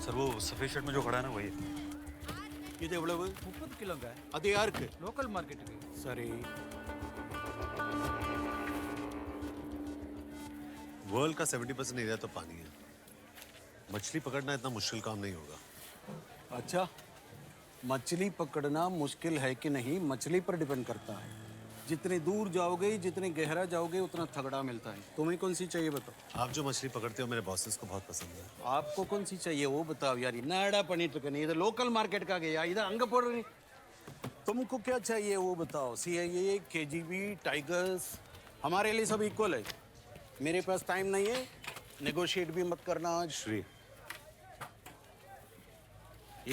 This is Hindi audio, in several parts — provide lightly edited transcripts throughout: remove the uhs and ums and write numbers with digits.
सर वो सफेद शर्ट में जो खड़ा है ना वही है। இது எவ்வளவு? 30 கிலோங்க. அது யாருக்கு? லோக்கல் மார்க்கெட்டுக்கு. சரி. वर्ल्ड का 70% एरिया तो पानी है। मछली पकड़ना इतना मुश्किल काम नहीं होगा। अच्छा, मछली पकड़ना मुश्किल है कि नहीं मछली पर डिपेंड करता है। जितने दूर जाओगे जितने गहरा जाओगे उतना तगड़ा मिलता है। तुम्हें कौन सी चाहिए बताओ। आप जो मछली पकड़ते हो मेरे बॉसेस को बहुत पसंद है। आपको कौन सी चाहिए वो बताओ यार। नाड़ा पनीर नहीं इधर लोकल मार्केट का गया इधर अंग पड़ रही। तुमको क्या चाहिए वो बताओ। CIA, KGB, टाइगर्स हमारे लिए सब इक्वल है। मेरे पास टाइम नहीं है, नेगोशिएट भी मत करना आज। श्री,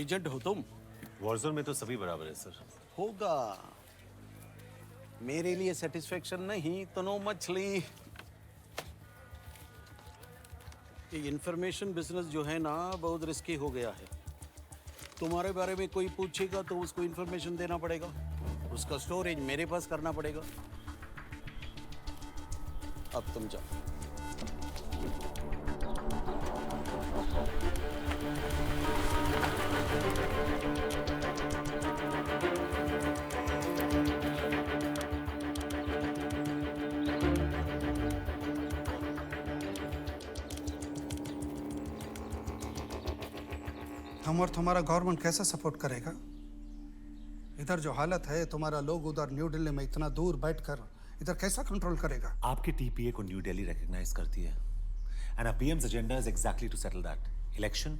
एजेंट हो तुम? वॉरजोन में तो सभी बराबर है सर। होगा, मेरे लिए सेटिस्फेक्शन नहीं तो नो मछली। ये इंफॉर्मेशन बिजनेस जो है ना बहुत रिस्की हो गया है। तुम्हारे बारे में कोई पूछेगा तो उसको इंफॉर्मेशन देना पड़ेगा, उसका स्टोरेज मेरे पास करना पड़ेगा। अब तुम जाओ। हम और तुम्हारा गवर्नमेंट कैसे सपोर्ट करेगा? इधर जो हालत है, तुम्हारा लोग उधर न्यू दिल्ली में इतना दूर बैठकर इधर कैसा कंट्रोल करेगा? आपके टीपीए को न्यू दिल्ली रिकॉग्नाइज करती है and our PM's agenda is exactly to settle that, election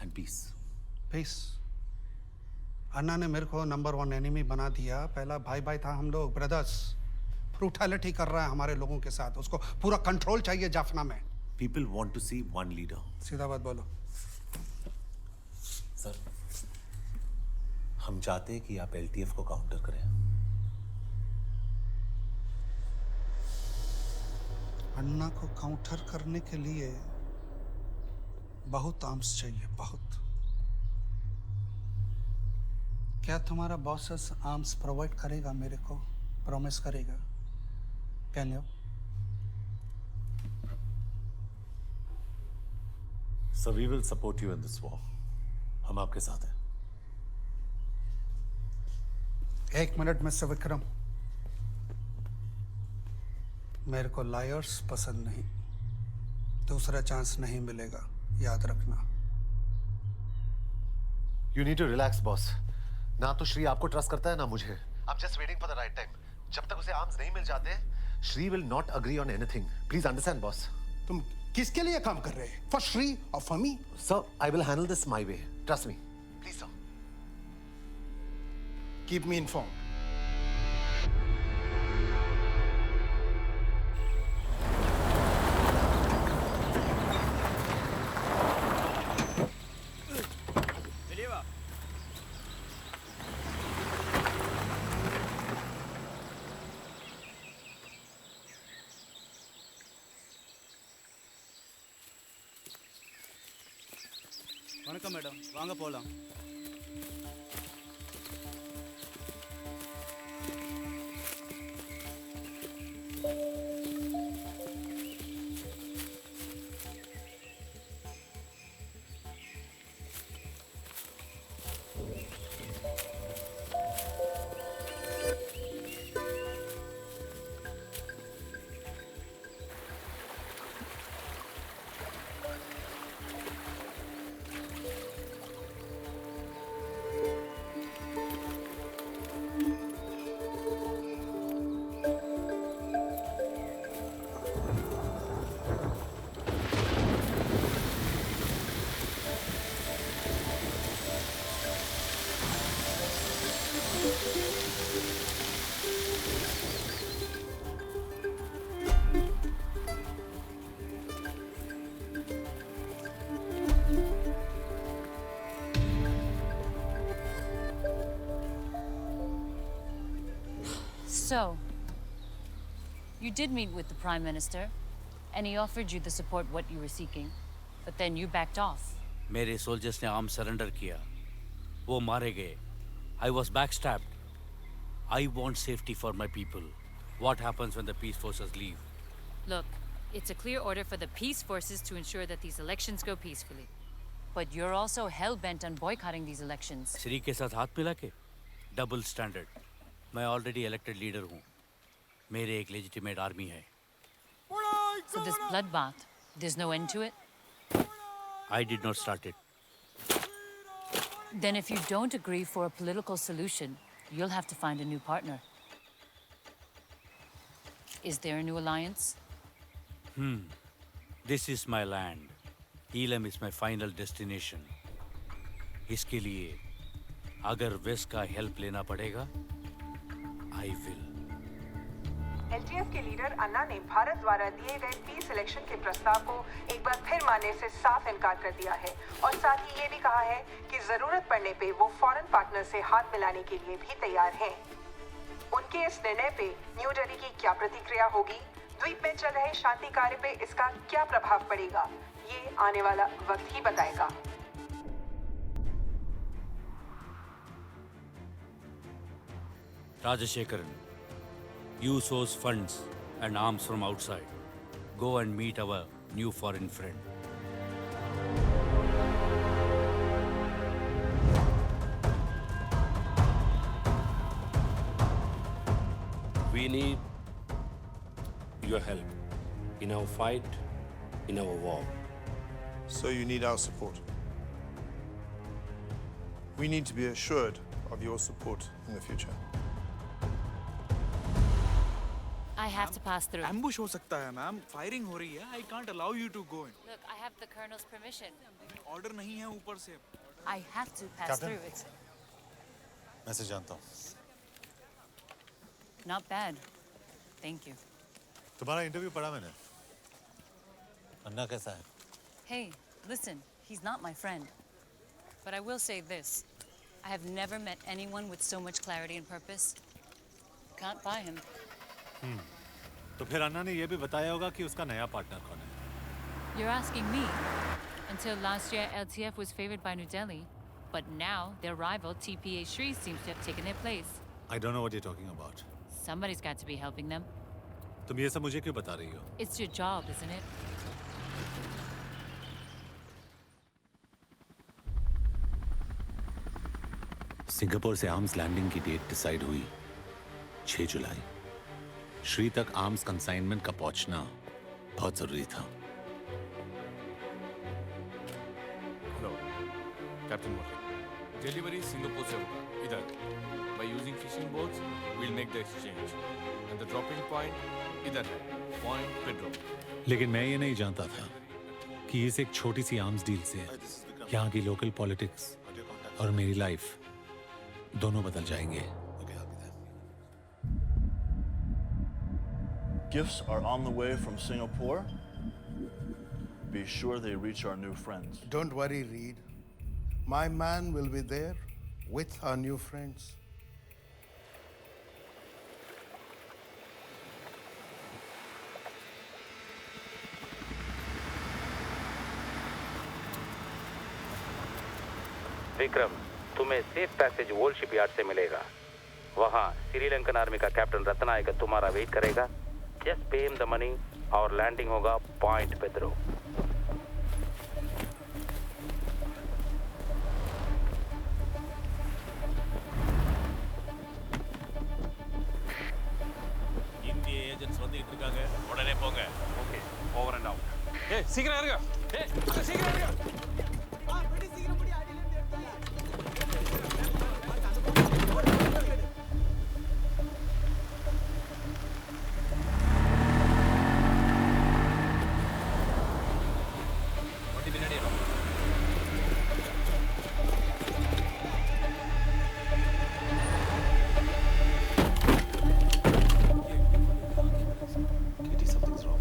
and peace. Peace? Anna ने मेरे को नंबर 1 एनिमी बना दिया। पहला भाई भाई था हम लोग, ब्रदर्स। ब्रूटैलिटी कर रहा है हमारे लोगों के साथ। उसको पूरा कंट्रोल चाहिए जाफना में। People want to see one leader. सीधा बात बोलो। सर, हम चाहते हैं कि आप एलटीएफ को काउंटर करें। अन्ना को काउंटर करने के लिए बहुत आर्म्स चाहिए, बहुत। क्या तुम्हारा बॉसेस आर्म्स प्रोवाइड करेगा मेरे को? प्रॉमिस करेगा? Can you? Sir, we will support you in this war. हम आपके साथ हैं। 1 मिनट मिस्टर विक्रम, मेरे को लायर्स पसंद नहीं। दूसरा चांस नहीं मिलेगा, याद रखना। You need to relax boss. ना तो श्री आपको ट्रस्ट करता है ना मुझे। I am just waiting for the right time. जब तक उसे आर्म्स नहीं मिल जाते, Shri will not agree on anything. Please understand boss. तुम किसके लिए काम कर रहे हैं? फॉर श्री और for me? Sir, I will handle this my way. Trust me please sir. Keep me inform. வெளியே வா. வணக்கம் மேடம், வாங்க போலாம். So, you did meet with the Prime Minister, and he offered you the support what you were seeking, but then you backed off. मेरे सोल्जर्स ने आर्म सरेंडर किया, वो मारे गए. I was backstabbed. I want safety for my people. What happens when the peace forces leave? Look, it's a clear order for the peace forces to ensure that these elections go peacefully. But you're also hell-bent on boycotting these elections. Shri के साथ हाथ मिला के डबल स्टैंडर्ड. मैं ऑलरेडी इलेक्टेड लीडर हूँ. मेरे एक लेजिटिमेट आर्मी है. So this bloodbath, there's no end to it? I did not start it. Then if you don't agree for a political solution, you'll have to find a new partner. Is there a new alliance? This is my land. Elam is my final destination. इसके लिए अगर वेस्ट का हेल्प लेना पड़ेगा, I will. एलटीएफ के लीडर अन्ना ने भारत द्वारा दिए गए पीस इलेक्शन के प्रस्ताव को एक बार फिर मानने से साफ इनकार कर दिया है और साथ ही ये भी कहा है कि जरूरत पड़ने पे वो फॉरेन पार्टनर से हाथ मिलाने के लिए भी तैयार हैं। उनके इस निर्णय पे न्यू दिल्ली की क्या प्रतिक्रिया होगी, द्वीप में चल रहे शांति कार्य पे इसका क्या प्रभाव पड़ेगा, ये आने वाला वक्त ही बताएगा। Rajashekaran, you source funds and arms from outside. Go and meet our new foreign friend. We need your help in our fight, in our war. So you need our support. We need to be assured of your support in the future. I have to pass through. Ambush हो सकता है मैम, फायरिंग हो रही है. I can't allow you to go in. Look, I have the colonel's permission. Order नहीं है ऊपर से. I have to pass Captain? through. It's मैं से जानता हूँ. not bad. Thank you. तुम्हारा इंटरव्यू पढ़ा मैंने. अन्ना कैसा है? Hey, listen, he's not my friend. But I will say this. I have never met anyone with so much clarity and purpose. Can't buy him. तो फिर अन्ना ने ये भी बताया होगा कि उसका नया पार्टनर कौन है. You're asking me? Until last year, LTF was favored by New Delhi. But now, their rival, TPA Shri, seems to have taken their place. I don't know what you're talking about. Somebody's got to be helping them. तुम ये सब मुझे क्यों बता रही हो? It's your job, isn't it? Singapore से आर्म्स लैंडिंग की डेट डिसाइड हुई 6 जुलाई. श्री तक आर्म्स कंसाइनमेंट का पहुंचना बहुत जरूरी था. हेलो, कैप्टन बोल. डिलीवरी सिंगापुर से होगा इधर. By using fishing boats, we'll make the exchange. And the dropping point इधर है, Point Pedro. लेकिन मैं ये नहीं जानता था कि इस एक छोटी सी आर्म्स डील से यहाँ की लोकल पॉलिटिक्स और मेरी लाइफ दोनों बदल जाएंगे. Gifts are on the way from Singapore. Be sure they reach our new friends. Don't worry, Reed. My man will be there with our new friends. Vikram, तुम्हें सेफ पैसेज वोल्ड शिपयार्ड से मिलेगा. वहाँ श्रीलंकन आर्मी का कैप्टन रत्नायक तुम्हारा वेट करेगा. Just pay him the money और लैंडिंग होगा पॉइंट पेड्रो. இந்திய ஏஜென்ட்ஸ் வந்துட்டு இருக்காங்க. உடனே போங்க. Okay over and out. ஏய், சீக்கிரம் இருங்க. ஏய், சீக்கிரம் இருங்க.